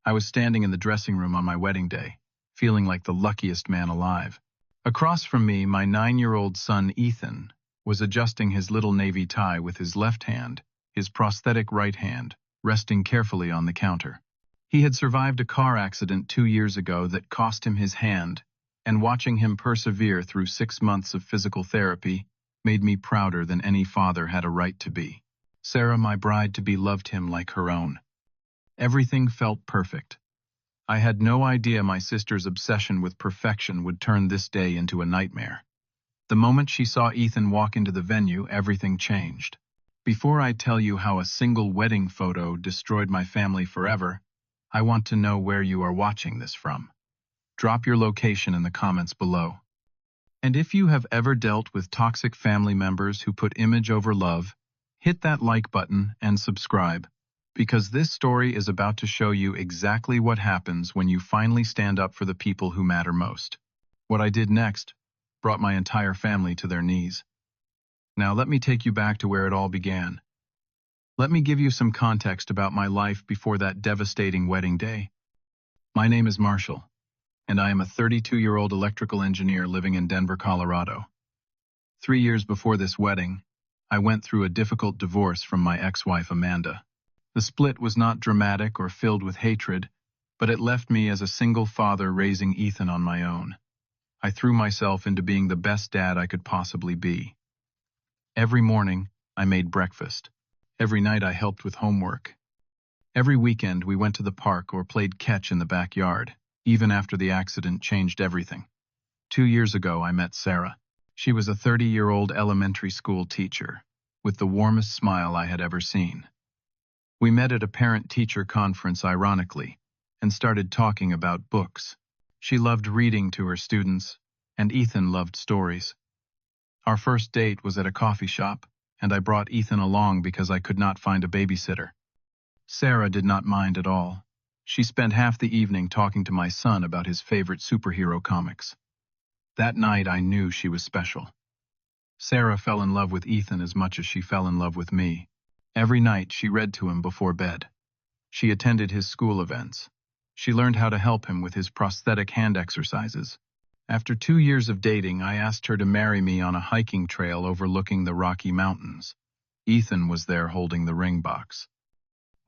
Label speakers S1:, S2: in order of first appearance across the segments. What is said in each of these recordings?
S1: I was standing in the dressing room on my wedding day, feeling like the luckiest man alive. Across from me, my 9-year-old son Ethan was adjusting his little navy tie with his left hand, his prosthetic right hand resting carefully on the counter. He had survived a car accident 2 years ago that cost him his hand, and watching him persevere through 6 months of physical therapy made me prouder than any father had a right to be. Sarah, my bride-to-be, loved him like her own. Everything felt perfect. I had no idea my sister's obsession with perfection would turn this day into a nightmare. The moment she saw Ethan walk into the venue, everything changed. Before I tell you how a single wedding photo destroyed my family forever, I want to know where you are watching this from. Drop your location in the comments below. And if you have ever dealt with toxic family members who put image over love, hit that like button and subscribe, because this story is about to show you exactly what happens when you finally stand up for the people who matter most. What I did next brought my entire family to their knees. Now let me take you back to where it all began. Let me give you some context about my life before that devastating wedding day. My name is Marshall, and I am a 32-year-old electrical engineer living in Denver, Colorado. 3 years before this wedding, I went through a difficult divorce from my ex-wife Amanda. The split was not dramatic or filled with hatred, but it left me as a single father raising Ethan on my own. I threw myself into being the best dad I could possibly be. Every morning, I made breakfast. Every night I helped with homework. Every weekend we went to the park or played catch in the backyard, even after the accident changed everything. 2 years ago I met Sarah. She was a 30-year-old elementary school teacher, with the warmest smile I had ever seen. We met at a parent-teacher conference, ironically, and started talking about books. She loved reading to her students, and Ethan loved stories. Our first date was at a coffee shop, and I brought Ethan along because I could not find a babysitter. Sarah did not mind at all. She spent half the evening talking to my son about his favorite superhero comics. That night I knew she was special. Sarah fell in love with Ethan as much as she fell in love with me. Every night she read to him before bed. She attended his school events. She learned how to help him with his prosthetic hand exercises. After 2 years of dating, I asked her to marry me on a hiking trail overlooking the Rocky Mountains. Ethan was there holding the ring box.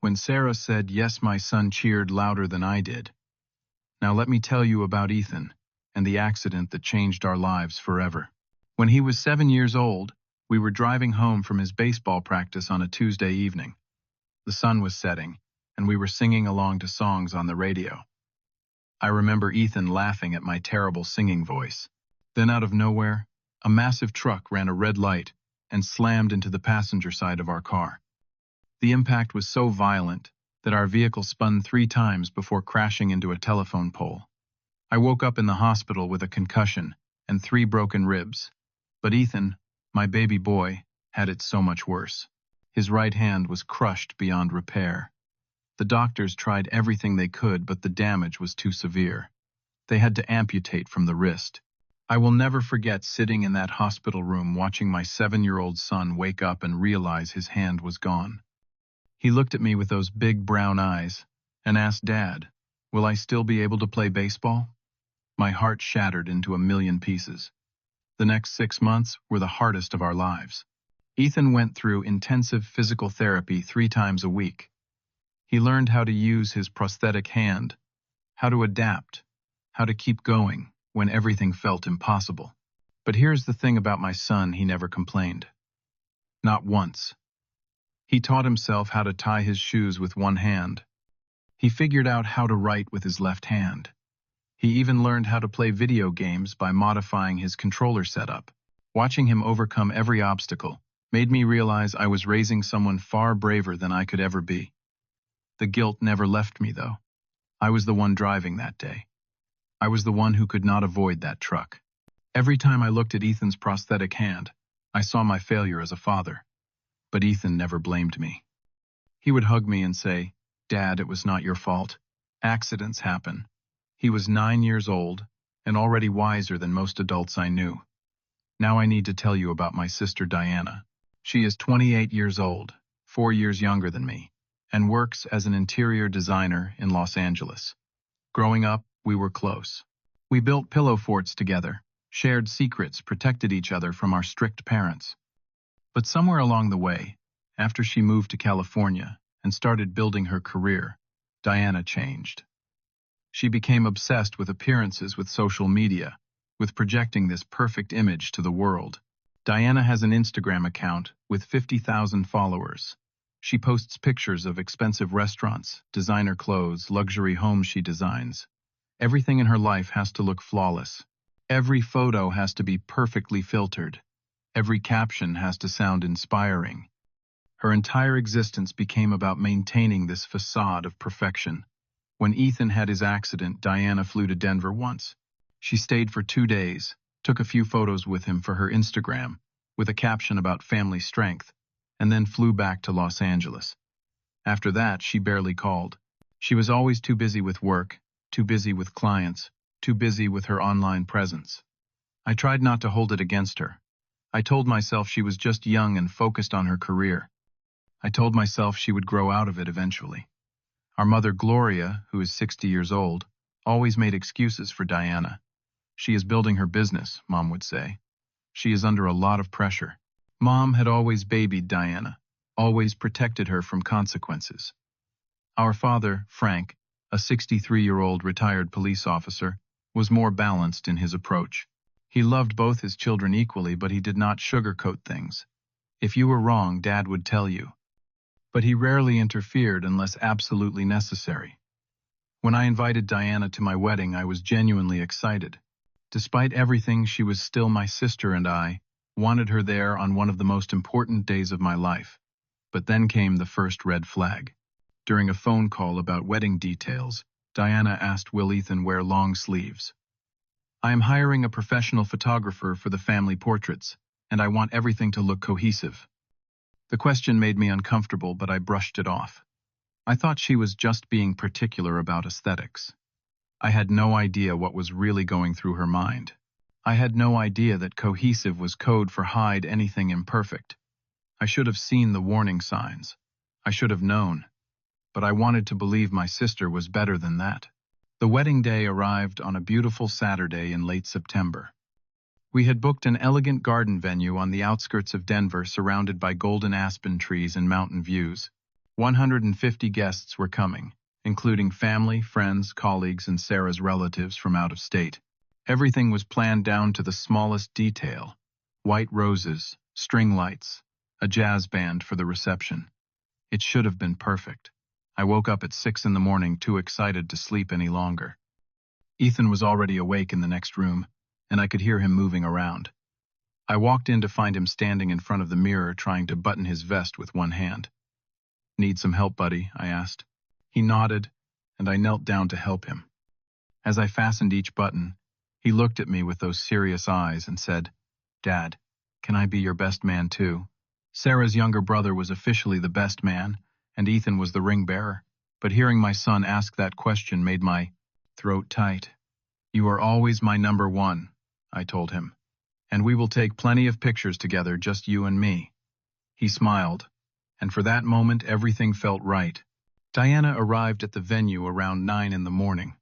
S1: When Sarah said yes, my son cheered louder than I did. Now let me tell you about Ethan and the accident that changed our lives forever. When he was 7 years old, we were driving home from his baseball practice on a Tuesday evening. The sun was setting, and we were singing along to songs on the radio. I remember Ethan laughing at my terrible singing voice. Then out of nowhere, a massive truck ran a red light and slammed into the passenger side of our car. The impact was so violent that our vehicle spun 3 times before crashing into a telephone pole. I woke up in the hospital with a concussion and 3 broken ribs. But Ethan, my baby boy, had it so much worse. His right hand was crushed beyond repair. The doctors tried everything they could, but the damage was too severe. They had to amputate from the wrist. I will never forget sitting in that hospital room watching my 7-year-old son wake up and realize his hand was gone. He looked at me with those big brown eyes and asked, "Dad, will I still be able to play baseball?" My heart shattered into a million pieces. The next 6 months were the hardest of our lives. Ethan went through intensive physical therapy 3 times a week. He learned how to use his prosthetic hand, how to adapt, how to keep going when everything felt impossible. But here's the thing about my son: he never complained. Not once. He taught himself how to tie his shoes with one hand. He figured out how to write with his left hand. He even learned how to play video games by modifying his controller setup. Watching him overcome every obstacle made me realize I was raising someone far braver than I could ever be. The guilt never left me, though. I was the one driving that day. I was the one who could not avoid that truck. Every time I looked at Ethan's prosthetic hand, I saw my failure as a father. But Ethan never blamed me. He would hug me and say, "Dad, it was not your fault. Accidents happen." He was 9 years old and already wiser than most adults I knew. Now I need to tell you about my sister Diana. She is 28 years old, 4 years younger than me. and works as an interior designer in Los Angeles. Growing up, we were close. We built pillow forts together, shared secrets, protected each other from our strict parents. But somewhere along the way, after she moved to California and started building her career, Diana changed. She became obsessed with appearances with social media, with projecting this perfect image to the world. Diana has an Instagram account with 50,000 followers. She posts pictures of expensive restaurants, designer clothes, luxury homes she designs. Everything in her life has to look flawless. Every photo has to be perfectly filtered. Every caption has to sound inspiring. Her entire existence became about maintaining this facade of perfection. When Ethan had his accident, Diana flew to Denver once. She stayed for 2 days, took a few photos with him for her Instagram, with a caption about family strength, and then flew back to Los Angeles. After that, she barely called. She was always too busy with work, too busy with clients, too busy with her online presence. I tried not to hold it against her. I told myself she was just young and focused on her career. I told myself she would grow out of it eventually. Our mother, Gloria, who is 60 years old, always made excuses for Diana. She is building her business, Mom would say. She is under a lot of pressure. Mom had always babied Diana, always protected her from consequences. Our father, Frank, a 63-year-old retired police officer, was more balanced in his approach. He loved both his children equally, but he did not sugarcoat things. If you were wrong, Dad would tell you. But he rarely interfered unless absolutely necessary. When I invited Diana to my wedding, I was genuinely excited. Despite everything, she was still my sister, and I wanted her there on one of the most important days of my life. But then came the first red flag. During a phone call about wedding details, Diana asked, "Will Ethan wear long sleeves?" "I am hiring a professional photographer for the family portraits, and I want everything to look cohesive." The question made me uncomfortable, but I brushed it off. I thought she was just being particular about aesthetics. I had no idea what was really going through her mind. I had no idea that cohesive was code for hide anything imperfect. I should have seen the warning signs. I should have known. But I wanted to believe my sister was better than that. The wedding day arrived on a beautiful Saturday in late September. We had booked an elegant garden venue on the outskirts of Denver, surrounded by golden aspen trees and mountain views. 150 guests were coming, including family, friends, colleagues, and Sarah's relatives from out of state. Everything was planned down to the smallest detail: white roses, string lights, a jazz band for the reception. It should have been perfect. I woke up at 6 in the morning, too excited to sleep any longer. Ethan was already awake in the next room, and I could hear him moving around. I walked in to find him standing in front of the mirror, trying to button his vest with one hand. "Need some help, buddy?" I asked. He nodded, and I knelt down to help him. As I fastened each button, he looked at me with those serious eyes and said, "Dad, can I be your best man too?" Sarah's younger brother was officially the best man, and Ethan was the ring bearer. But hearing my son ask that question made my throat tight. "You are always my number one," I told him, "and we will take plenty of pictures together, just you and me." He smiled, and for that moment everything felt right. Diana arrived at the venue around 9 in the morning.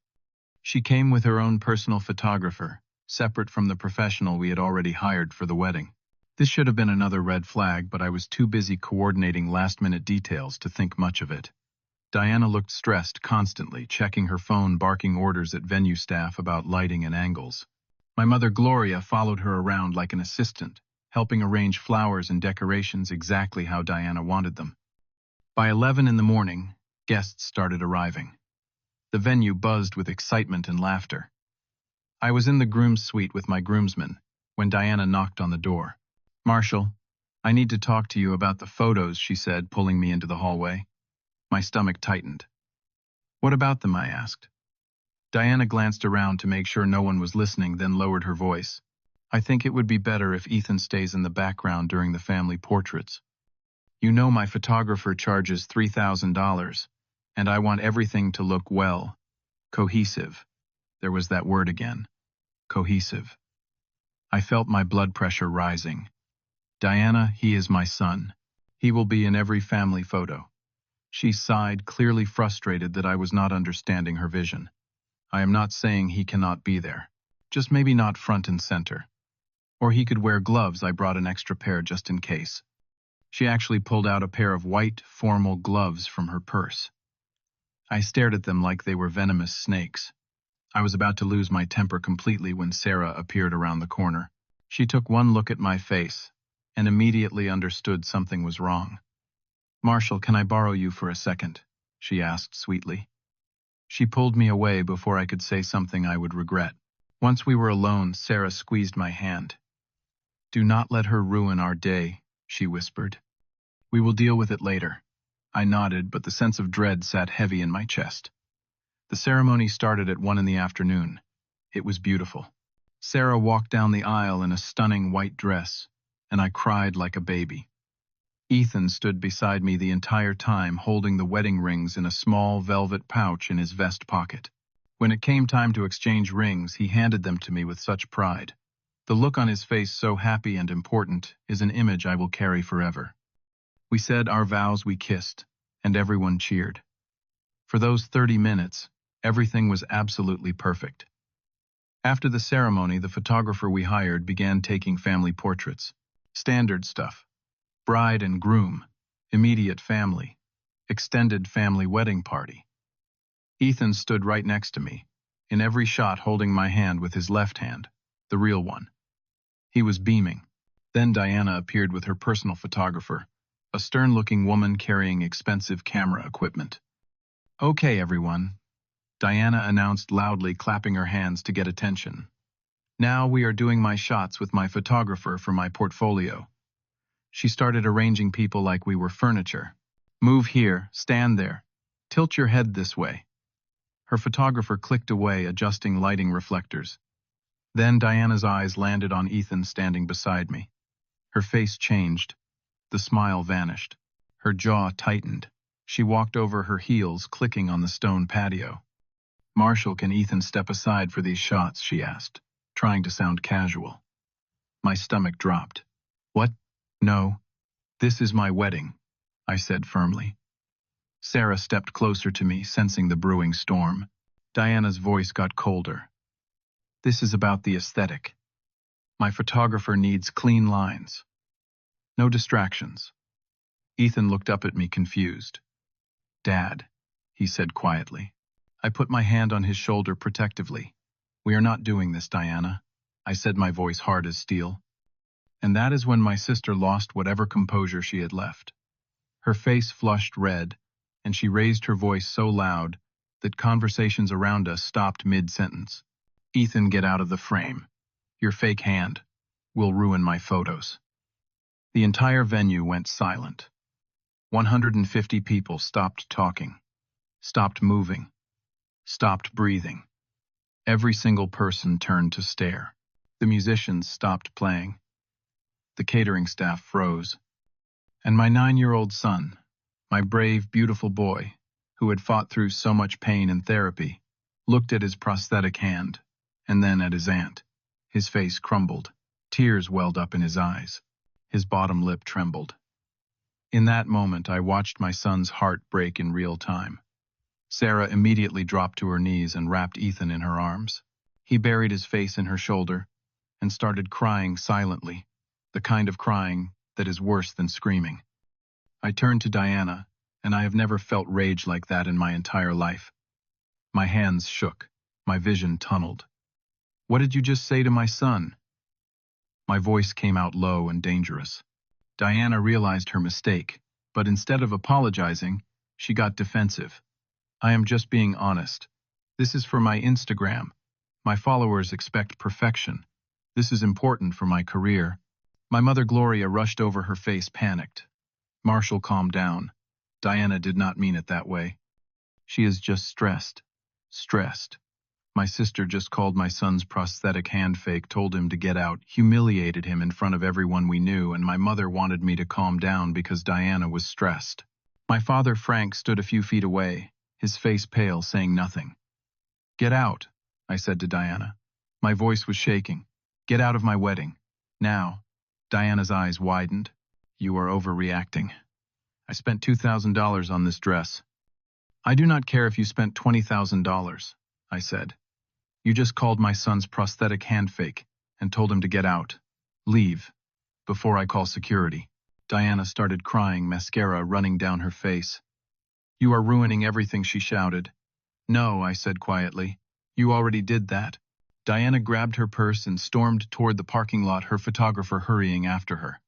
S1: She came with her own personal photographer, separate from the professional we had already hired for the wedding. This should have been another red flag, but I was too busy coordinating last-minute details to think much of it. Diana looked stressed, constantly checking her phone, barking orders at venue staff about lighting and angles. My mother, Gloria, followed her around like an assistant, helping arrange flowers and decorations exactly how Diana wanted them. By 11 in the morning, guests started arriving. The venue buzzed with excitement and laughter. I was in the groom's suite with my groomsmen when Diana knocked on the door. "Marshall, I need to talk to you about the photos," she said, pulling me into the hallway. My stomach tightened. "What about them?" I asked. Diana glanced around to make sure no one was listening, then lowered her voice. "I think it would be better if Ethan stays in the background during the family portraits. You know my photographer charges $3,000, and I want everything to look well, cohesive." There was that word again. Cohesive. I felt my blood pressure rising. "Diana, he is my son. He will be in every family photo. She sighed, clearly frustrated that I was not understanding her vision. I am not saying he cannot be there. Just maybe not front and center. Or he could wear gloves. I brought an extra pair just in case. She actually pulled out a pair of white, formal gloves from her purse. I stared at them like they were venomous snakes. I was about to lose my temper completely when Sarah appeared around the corner. She took one look at my face and immediately understood something was wrong. "Marshall, can I borrow you for a second?" she asked sweetly. She pulled me away before I could say something I would regret. Once we were alone, Sarah squeezed my hand. "Do not let her ruin our day," she whispered. "We will deal with it later." I nodded, but the sense of dread sat heavy in my chest. The ceremony started at 1 in the afternoon. It was beautiful. Sarah walked down the aisle in a stunning white dress, and I cried like a baby. Ethan stood beside me the entire time, holding the wedding rings in a small velvet pouch in his vest pocket. When it came time to exchange rings, he handed them to me with such pride. The look on his face, so happy and important, is an image I will carry forever. We said our vows, we kissed, and everyone cheered. For those 30 minutes, everything was absolutely perfect. After the ceremony, the photographer we hired began taking family portraits. Standard stuff. Bride and groom, immediate family, extended family wedding party. Ethan stood right next to me, in every shot holding my hand with his left hand, the real one. He was beaming. Then Diana appeared with her personal photographer, a stern-looking woman carrying expensive camera equipment. "Okay, everyone," Diana announced loudly, clapping her hands to get attention. "Now we are doing my shots with my photographer for my portfolio." She started arranging people like we were furniture. "Move here, stand there, tilt your head this way." Her photographer clicked away, adjusting lighting reflectors. Then Diana's eyes landed on Ethan standing beside me. Her face changed. The smile vanished. Her jaw tightened. She walked over her heels, clicking on the stone patio. "Marshall, can Ethan step aside for these shots?" she asked, trying to sound casual. My stomach dropped. "What? No. This is my wedding," I said firmly. Sarah stepped closer to me, sensing the brewing storm. Diana's voice got colder. "This is about the aesthetic. My photographer needs clean lines. No distractions." Ethan looked up at me, confused. "Dad," he said quietly. I put my hand on his shoulder protectively. "We are not doing this, Diana," I said, my voice hard as steel. And that is when my sister lost whatever composure she had left. Her face flushed red, and she raised her voice so loud that conversations around us stopped mid-sentence. "Ethan, get out of the frame. Your fake hand will ruin my photos." The entire venue went silent. 150 people stopped talking, stopped moving, stopped breathing. Every single person turned to stare. The musicians stopped playing. The catering staff froze. And my 9-year-old son, my brave, beautiful boy, who had fought through so much pain and therapy, looked at his prosthetic hand, and then at his aunt. His face crumbled. Tears welled up in his eyes. His bottom lip trembled. In that moment, I watched my son's heart break in real time. Sarah immediately dropped to her knees and wrapped Ethan in her arms. He buried his face in her shoulder and started crying silently, the kind of crying that is worse than screaming. I turned to Diana, and I have never felt rage like that in my entire life. My hands shook, my vision tunneled. "What did you just say to my son?" My voice came out low and dangerous. Diana realized her mistake, but instead of apologizing, she got defensive. "I am just being honest. This is for my Instagram. My followers expect perfection. This is important for my career." My mother Gloria rushed over, her face panicked. "Marshall, calm down. Diana did not mean it that way. She is just stressed. Stressed. My sister just called my son's prosthetic hand fake, told him to get out, humiliated him in front of everyone we knew, and my mother wanted me to calm down because Diana was stressed." My father Frank stood a few feet away, his face pale, saying nothing. "Get out," I said to Diana. My voice was shaking. "Get out of my wedding. Now." Diana's eyes widened. "You are overreacting," I spent $2,000 on this dress. I do not care if you spent $20,000, I said. You just called my son's prosthetic hand fake and told him to get out. Leave. Before I call security. Diana started crying, mascara running down her face. You are ruining everything, she shouted. No, I said quietly. You already did that. Diana grabbed her purse and stormed toward the parking lot, her photographer hurrying after her.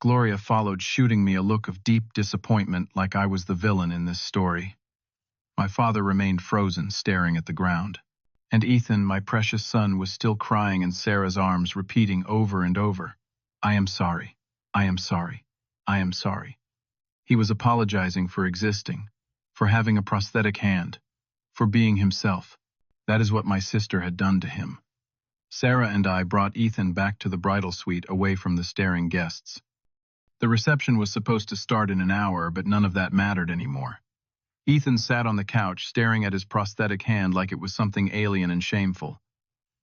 S1: Gloria followed, shooting me a look of deep disappointment, like I was the villain in this story. My father remained frozen, staring at the ground. And Ethan, my precious son, was still crying in Sarah's arms, repeating over and over, I am sorry. I am sorry. I am sorry. He was apologizing for existing, for having a prosthetic hand, for being himself. That is what my sister had done to him. Sarah and I brought Ethan back to the bridal suite, away from the staring guests. The reception was supposed to start in an hour, but none of that mattered anymore. Ethan sat on the couch, staring at his prosthetic hand like it was something alien and shameful.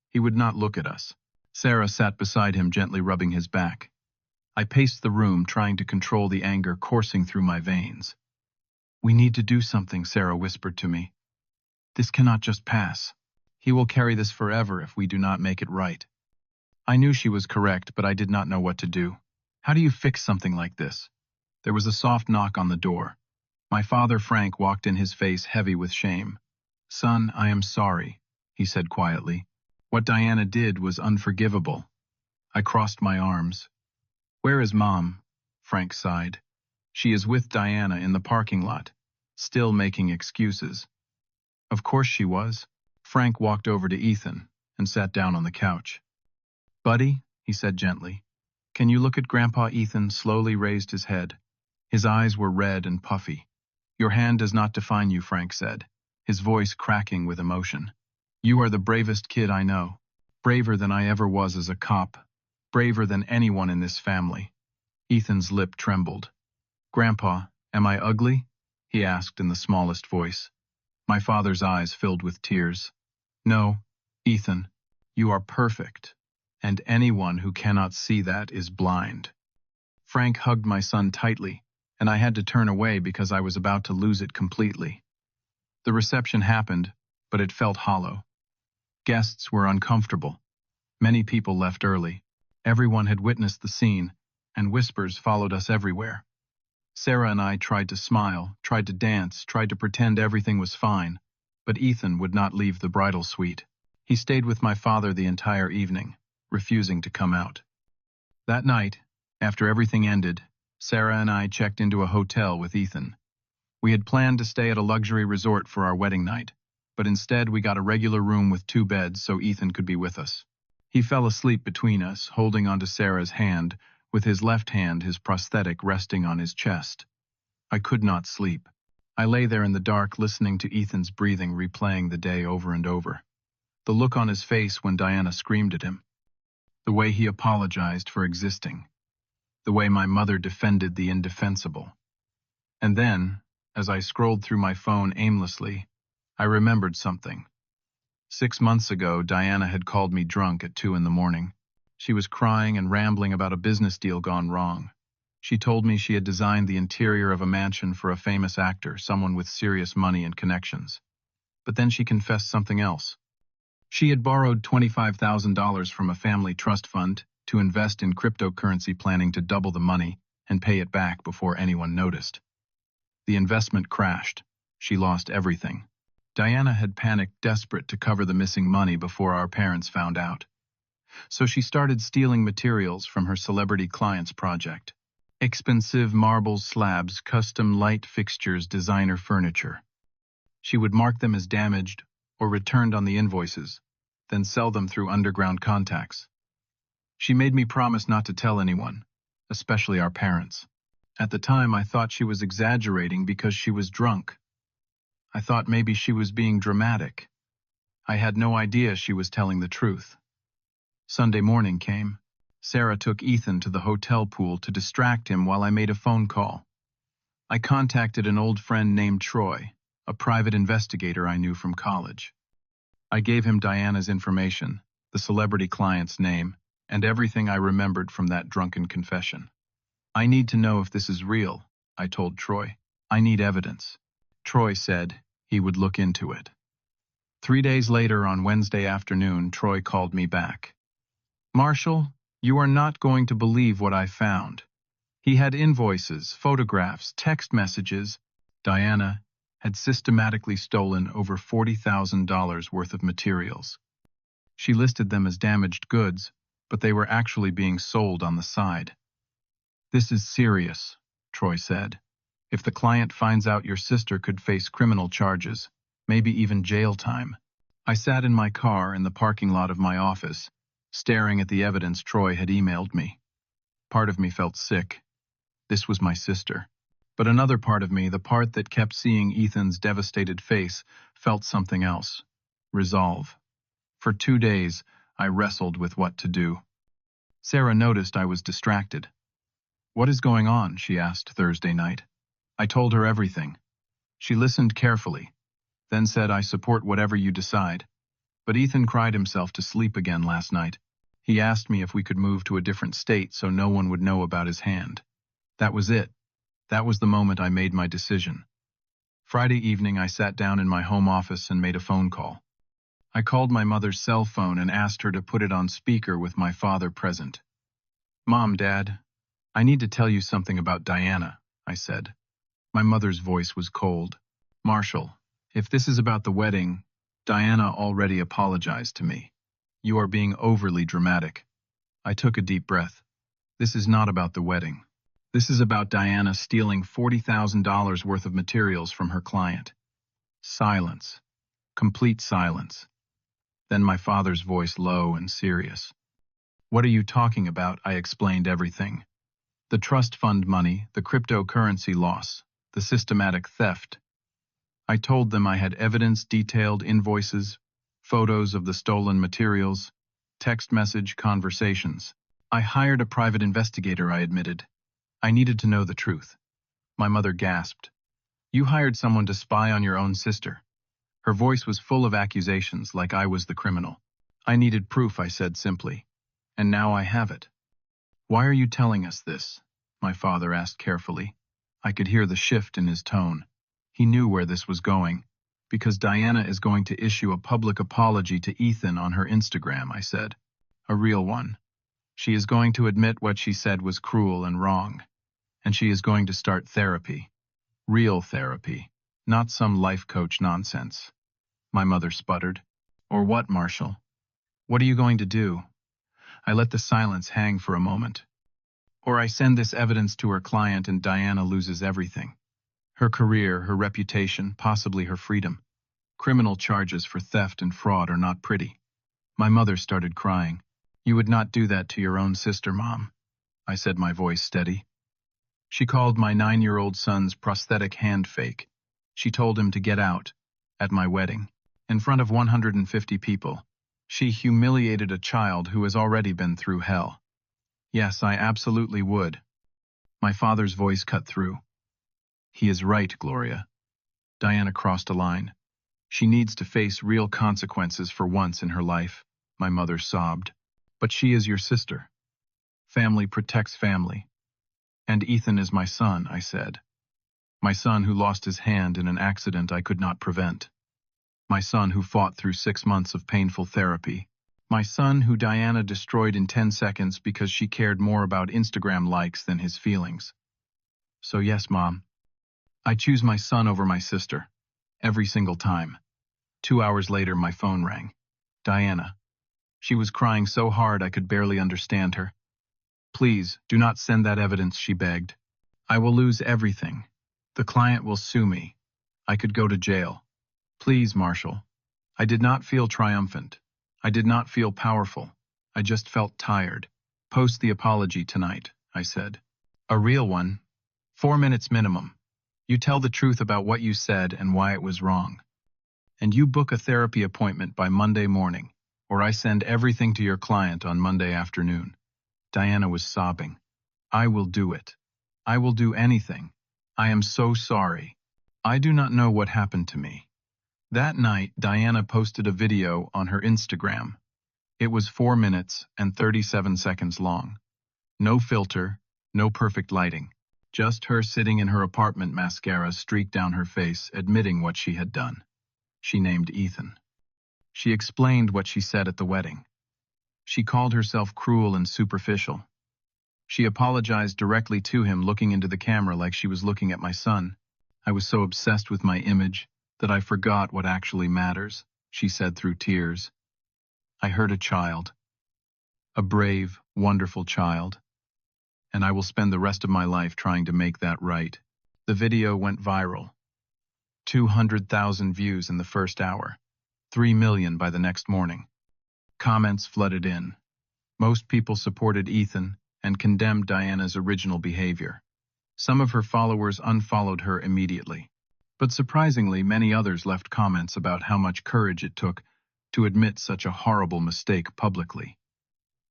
S1: He would not look at us. Sarah sat beside him, gently rubbing his back. I paced the room, trying to control the anger coursing through my veins. We need to do something, Sarah whispered to me. This cannot just pass. He will carry this forever if we do not make it right. I knew she was correct, but I did not know what to do. How do you fix something like this? There was a soft knock on the door. My father, Frank, walked in, his face heavy with shame. Son, I am sorry, he said quietly. What Diana did was unforgivable. I crossed my arms. Where is Mom? Frank sighed. She is with Diana in the parking lot, still making excuses. Of course she was. Frank walked over to Ethan and sat down on the couch. Buddy, he said gently, can you look at Grandpa? Ethan slowly raised his head. His eyes were red and puffy. Your hand does not define you, Frank said, his voice cracking with emotion. You are the bravest kid I know, braver than I ever was as a cop, braver than anyone in this family. Ethan's lip trembled. Grandpa, am I ugly? He asked in the smallest voice. My father's eyes filled with tears. No, Ethan, you are perfect, and anyone who cannot see that is blind. Frank hugged my son tightly, and I had to turn away because I was about to lose it completely. The reception happened, but it felt hollow. Guests were uncomfortable. Many people left early. Everyone had witnessed the scene, and whispers followed us everywhere. Sarah and I tried to smile, tried to dance, tried to pretend everything was fine, but Ethan would not leave the bridal suite. He stayed with my father the entire evening, refusing to come out. That night, after everything ended, Sarah and I checked into a hotel with Ethan. We had planned to stay at a luxury resort for our wedding night, but instead we got a regular room with 2 beds so Ethan could be with us. He fell asleep between us, holding onto Sarah's hand, with his left hand, his prosthetic, resting on his chest. I could not sleep. I lay there in the dark, listening to Ethan's breathing, replaying the day over and over. The look on his face when Diana screamed at him. The way he apologized for existing. The way my mother defended the indefensible. And then, as I scrolled through my phone aimlessly, I remembered something. 6 months ago, Diana had called me drunk at 2 a.m. She was crying and rambling about a business deal gone wrong. She told me she had designed the interior of a mansion for a famous actor, someone with serious money and connections. But then she confessed something else. She had borrowed $25,000 from a family trust fund to invest in cryptocurrency, planning to double the money and pay it back before anyone noticed. The investment crashed. She lost everything. Diana had panicked, desperate to cover the missing money before our parents found out. So she started stealing materials from her celebrity client's project. Expensive marble slabs, custom light fixtures, designer furniture. She would mark them as damaged or returned on the invoices, then sell them through underground contacts. She made me promise not to tell anyone, especially our parents. At the time, I thought she was exaggerating because she was drunk. I thought maybe she was being dramatic. I had no idea she was telling the truth. Sunday morning came. Sarah took Ethan to the hotel pool to distract him while I made a phone call. I contacted an old friend named Troy, a private investigator I knew from college. I gave him Diana's information, the celebrity client's name, and everything I remembered from that drunken confession. I need to know if this is real, I told Troy. I need evidence. Troy said he would look into it. 3 days later, on Wednesday afternoon, Troy called me back. Marshall, you are not going to believe what I found. He had invoices, photographs, text messages. Diana had systematically stolen over $40,000 worth of materials. She listed them as damaged goods, but they were actually being sold on the side. This is serious, Troy said. If the client finds out, your sister could face criminal charges, maybe even jail time. I sat in my car in the parking lot of my office, staring at the evidence Troy had emailed me. Part of me felt sick. This was my sister. But another part of me, the part that kept seeing Ethan's devastated face, felt something else. Resolve. For 2 days, I wrestled with what to do. Sarah noticed I was distracted. What is going on? She asked Thursday night. I told her everything. She listened carefully, then said, I support whatever you decide. But Ethan cried himself to sleep again last night. He asked me if we could move to a different state so no one would know about his hand. That was it. That was the moment I made my decision. Friday evening, I sat down in my home office and made a phone call. I called my mother's cell phone and asked her to put it on speaker with my father present. Mom, Dad, I need to tell you something about Diana, I said. My mother's voice was cold. Marshall, if this is about the wedding, Diana already apologized to me. You are being overly dramatic. I took a deep breath. This is not about the wedding. This is about Diana stealing $40,000 worth of materials from her client. Silence. Complete silence. Then my father's voice, low and serious. What are you talking about? I explained everything. The trust fund money, the cryptocurrency loss, the systematic theft. I told them I had evidence, detailed invoices, photos of the stolen materials, text message conversations. I hired a private investigator, I admitted. I needed to know the truth. My mother gasped. You hired someone to spy on your own sister. Her voice was full of accusations, like I was the criminal. I needed proof, I said simply. And now I have it. Why are you telling us this? My father asked carefully. I could hear the shift in his tone. He knew where this was going. Because Diana is going to issue a public apology to Ethan on her Instagram, I said. A real one. She is going to admit what she said was cruel and wrong. And she is going to start therapy. Real therapy. Not some life coach nonsense. My mother sputtered. Or what, Marshall? What are you going to do? I let the silence hang for a moment. Or I send this evidence to her client and Diana loses everything. Her career, her reputation, possibly her freedom. Criminal charges for theft and fraud are not pretty. My mother started crying. You would not do that to your own sister, Mom. I said, my voice steady. She called my 9-year-old son's prosthetic hand fake. She told him to get out, at my wedding, in front of 150 people. She humiliated a child who has already been through hell. Yes, I absolutely would. My father's voice cut through. He is right, Gloria. Diana crossed a line. She needs to face real consequences for once in her life, my mother sobbed. But she is your sister. Family protects family. And Ethan is my son, I said. My son who lost his hand in an accident I could not prevent. My son who fought through 6 months of painful therapy. My son who Diana destroyed in 10 seconds because she cared more about Instagram likes than his feelings. So yes, Mom. I choose my son over my sister. Every single time. 2 hours later, my phone rang. Diana. She was crying so hard I could barely understand her. Please, do not send that evidence, she begged. I will lose everything. The client will sue me. I could go to jail. Please, Marshall. I did not feel triumphant. I did not feel powerful. I just felt tired. Post the apology tonight, I said. A real one. 4 minutes minimum. You tell the truth about what you said and why it was wrong. And you book a therapy appointment by Monday morning, or I send everything to your client on Monday afternoon. Diana was sobbing. I will do it. I will do anything. I am so sorry. I do not know what happened to me. That night, Diana posted a video on her Instagram. It was 4 minutes and 37 seconds long. No filter, no perfect lighting. Just her sitting in her apartment, mascara streaked down her face, admitting what she had done. She named Ethan. She explained what she said at the wedding. She called herself cruel and superficial. She apologized directly to him, looking into the camera like she was looking at my son. I was so obsessed with my image that I forgot what actually matters, she said through tears. I hurt a child. A brave, wonderful child. And I will spend the rest of my life trying to make that right. The video went viral. 200,000 views in the first hour. 3 million by the next morning. Comments flooded in. Most people supported Ethan and condemned Diana's original behavior. Some of her followers unfollowed her immediately. But surprisingly, many others left comments about how much courage it took to admit such a horrible mistake publicly.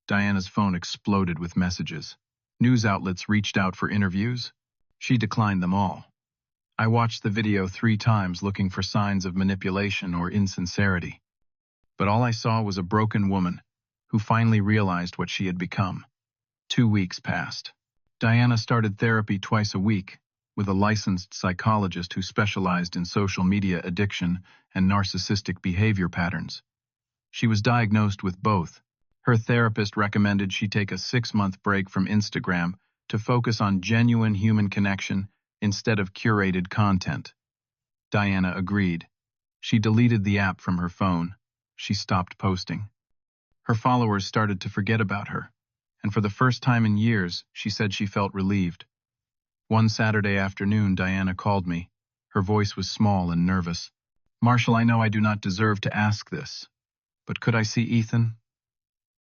S1: Diana's phone exploded with messages. News outlets reached out for interviews. She declined them all. I watched the video 3 times looking for signs of manipulation or insincerity. But all I saw was a broken woman who finally realized what she had become. 2 weeks passed. Diana started therapy twice a week with a licensed psychologist who specialized in social media addiction and narcissistic behavior patterns. She was diagnosed with both. Her therapist recommended she take a 6-month break from Instagram to focus on genuine human connection instead of curated content. Diana agreed. She deleted the app from her phone. She stopped posting. Her followers started to forget about her, and for the first time in years, she said she felt relieved. One Saturday afternoon, Diana called me. Her voice was small and nervous. "Marshall, I know I do not deserve to ask this, but could I see Ethan?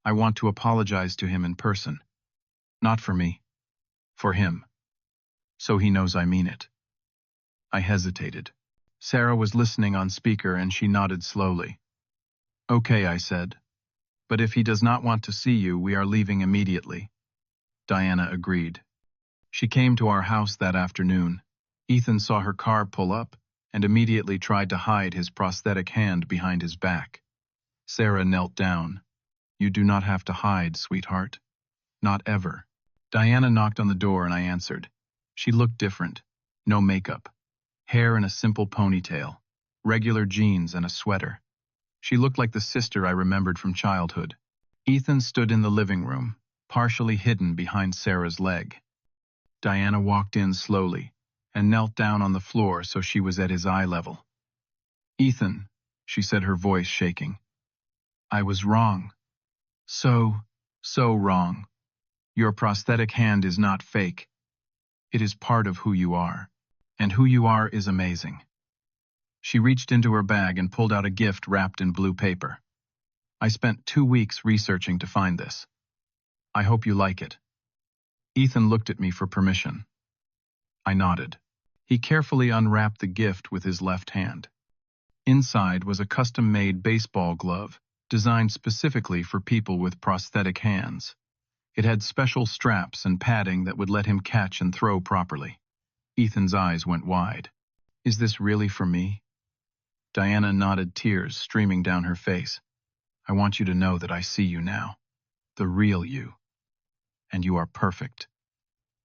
S1: I want to apologize to him in person. Not for me, for him. So he knows I mean it." I hesitated. Sarah was listening on speaker and she nodded slowly. "Okay," I said. "But if he does not want to see you, we are leaving immediately." Diana agreed. She came to our house that afternoon. Ethan saw her car pull up and immediately tried to hide his prosthetic hand behind his back. Sarah knelt down. "You do not have to hide, sweetheart. Not ever." Diana knocked on the door and I answered. She looked different. No makeup. Hair in a simple ponytail. Regular jeans and a sweater. She looked like the sister I remembered from childhood. Ethan stood in the living room, partially hidden behind Sarah's leg. Diana walked in slowly and knelt down on the floor so she was at his eye level. "Ethan," she said, her voice shaking. "I was wrong. So wrong. Your prosthetic hand is not fake. It is part of who you are. And who you are is amazing." She reached into her bag and pulled out a gift wrapped in blue paper. "I spent 2 weeks researching to find this. I hope you like it." Ethan looked at me for permission. I nodded. He carefully unwrapped the gift with his left hand. Inside was a custom-made baseball glove designed specifically for people with prosthetic hands. It had special straps and padding that would let him catch and throw properly. Ethan's eyes went wide. "Is this really for me?" Diana nodded, tears streaming down her face. "I want you to know that I see you now. The real you. And you are perfect."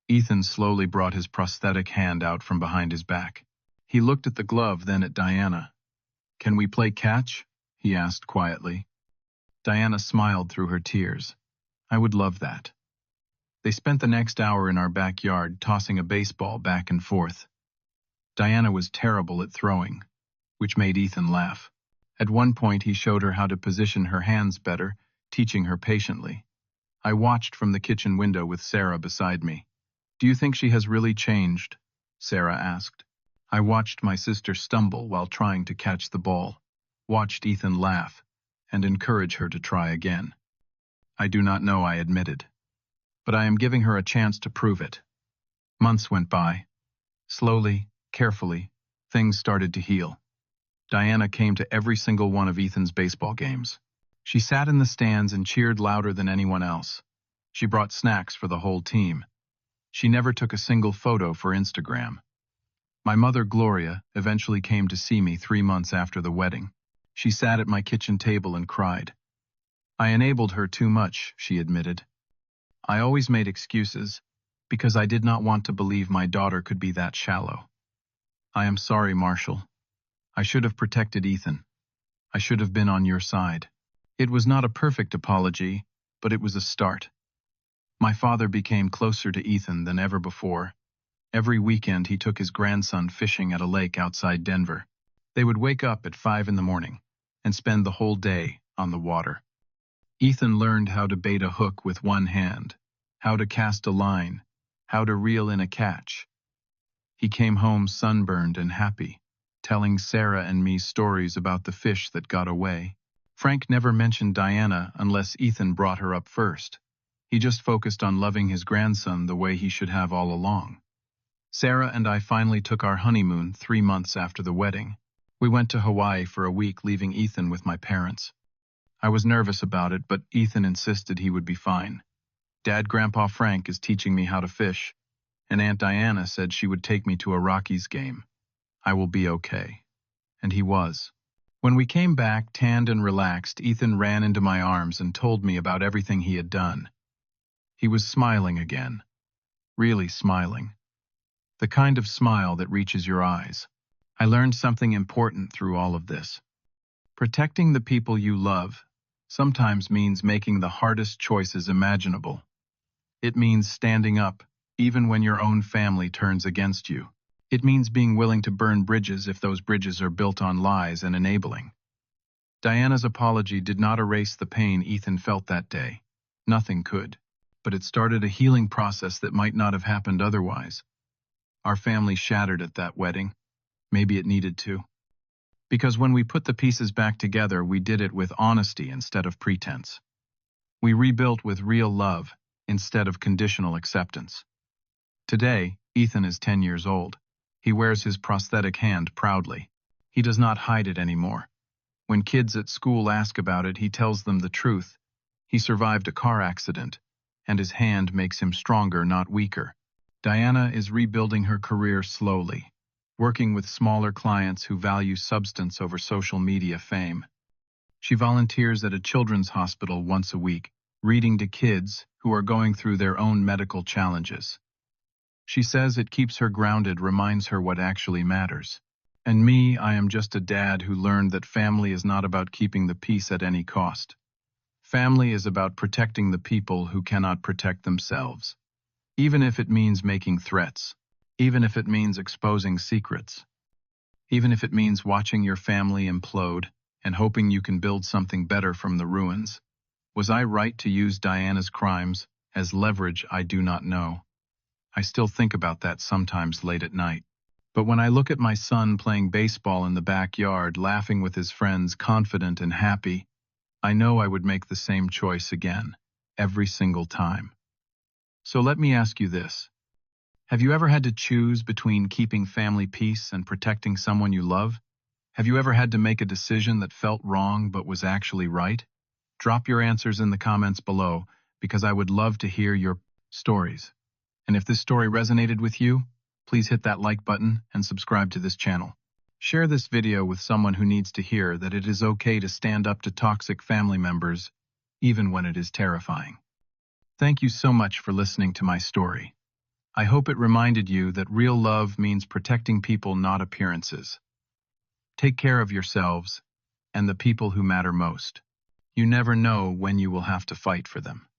S1: Ethan slowly brought his prosthetic hand out from behind his back. He looked at the glove, then at Diana. "Can we play catch?" he asked quietly. Diana smiled through her tears. "I would love that." They spent the next hour in our backyard tossing a baseball back and forth. Diana was terrible at throwing, which made Ethan laugh. At one point he showed her how to position her hands better, teaching her patiently. I watched from the kitchen window with Sarah beside me. "Do you think she has really changed?" Sarah asked. I watched my sister stumble while trying to catch the ball, watched Ethan laugh, and encourage her to try again. "I do not know," I admitted, "but I am giving her a chance to prove it." Months went by. Slowly, carefully, things started to heal. Diana came to every single one of Ethan's baseball games. She sat in the stands and cheered louder than anyone else. She brought snacks for the whole team. She never took a single photo for Instagram. My mother, Gloria, eventually came to see me 3 months after the wedding. She sat at my kitchen table and cried. "I enabled her too much," she admitted. "I always made excuses, because I did not want to believe my daughter could be that shallow. I am sorry, Marshall. I should have protected Ethan. I should have been on your side. It was not a perfect apology, but it was a start. My father became closer to Ethan than ever before. Every weekend he took his grandson fishing at a lake outside Denver. They would wake up at 5 in the morning and spend the whole day on the water. Ethan learned how to bait a hook with one hand, how to cast a line, how to reel in a catch. He came home sunburned and happy, telling Sarah and me stories about the fish that got away. Frank never mentioned Diana unless Ethan brought her up first. He just focused on loving his grandson the way he should have all along. Sarah and I finally took our honeymoon 3 months after the wedding. We went to Hawaii for a week, leaving Ethan with my parents. I was nervous about it, but Ethan insisted he would be fine. Dad, Grandpa Frank is teaching me how to fish, and Aunt Diana said she would take me to a Rockies game. I will be okay. And he was. When we came back, tanned and relaxed, Ethan ran into my arms and told me about everything he had done. He was smiling again. Really smiling. The kind of smile that reaches your eyes. I learned something important through all of this. Protecting the people you love sometimes means making the hardest choices imaginable. It means standing up, even when your own family turns against you. It means being willing to burn bridges if those bridges are built on lies and enabling. Diana's apology did not erase the pain Ethan felt that day. Nothing could. But it started a healing process that might not have happened otherwise. Our family shattered at that wedding. Maybe it needed to. Because when we put the pieces back together, we did it with honesty instead of pretense. We rebuilt with real love instead of conditional acceptance. Today, Ethan is 10 years old. He wears his prosthetic hand proudly. He does not hide it anymore. When kids at school ask about it, he tells them the truth. He survived a car accident, and his hand makes him stronger, not weaker. Diana is rebuilding her career slowly, working with smaller clients who value substance over social media fame. She volunteers at a children's hospital once a week, reading to kids who are going through their own medical challenges. She says it keeps her grounded, reminds her what actually matters. And me, I am just a dad who learned that family is not about keeping the peace at any cost. Family is about protecting the people who cannot protect themselves. Even if it means making threats. Even if it means exposing secrets. Even if it means watching your family implode and hoping you can build something better from the ruins. Was I right to use Diana's crimes as leverage? I do not know. I still think about that sometimes late at night. But when I look at my son playing baseball in the backyard, laughing with his friends, confident and happy, I know I would make the same choice again, every single time. So let me ask you this. Have you ever had to choose between keeping family peace and protecting someone you love? Have you ever had to make a decision that felt wrong but was actually right? Drop your answers in the comments below, because I would love to hear your stories. And if this story resonated with you, please hit that like button and subscribe to this channel. Share this video with someone who needs to hear that it is okay to stand up to toxic family members, even when it is terrifying. Thank you so much for listening to my story. I hope it reminded you that real love means protecting people, not appearances. Take care of yourselves and the people who matter most. You never know when you will have to fight for them.